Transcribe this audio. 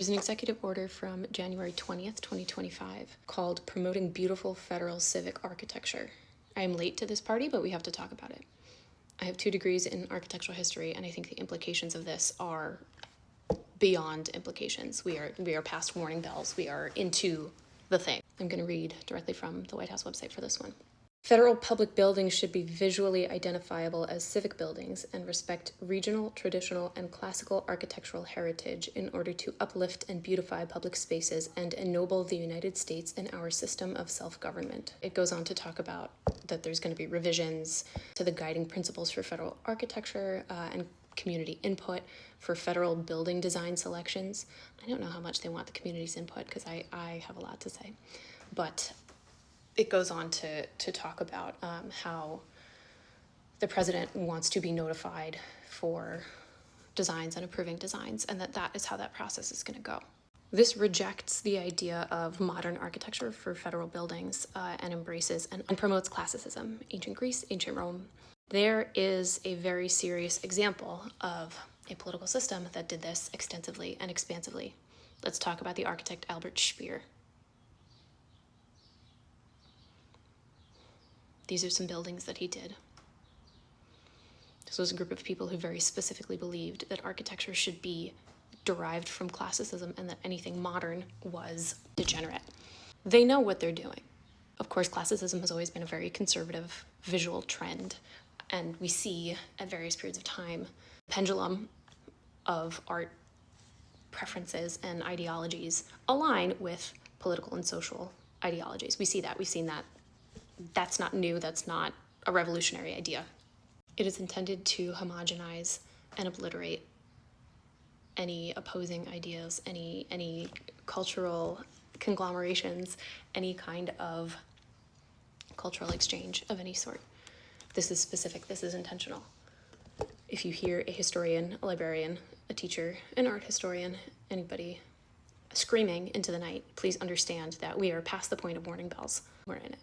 There's an executive order from January 20th, 2025 called Promoting Beautiful Federal Civic Architecture. I am late to this party, but we have to talk about it. I have 2 degrees in architectural history, and I think the implications of this are beyond implications. We are past warning bells. We are into the thing. I'm going to read directly from the White House website for this one. Federal public buildings should be visually identifiable as civic buildings and respect regional, traditional, and classical architectural heritage in order to uplift and beautify public spaces and ennoble the United States and our system of self-government. It goes on to talk about that there's going to be revisions to the guiding principles for federal architecture and community input for federal building design selections. I don't know how much they want the community's input because I have a lot to say, but it goes on to talk about how the president wants to be notified for designs and approving designs, and that is how that process is going to go. This rejects the idea of modern architecture for federal buildings and embraces and promotes classicism, ancient Greece, ancient Rome. There is a very serious example of a political system that did this extensively and expansively. Let's talk about the architect Albert Speer. These are some buildings that he did. This was a group of people who very specifically believed that architecture should be derived from classicism and that anything modern was degenerate. They know what they're doing. Of course, classicism has always been a very conservative visual trend, and we see at various periods of time the pendulum of art preferences and ideologies align with political and social ideologies. We see that. We've seen that. That's not new. That's not a revolutionary idea. It is intended to homogenize and obliterate any opposing ideas, any cultural conglomerations, any kind of cultural exchange of any sort. This is specific. This is intentional. If you hear a historian, a librarian, a teacher, an art historian, anybody screaming into the night, please understand that we are past the point of warning bells. We're in it.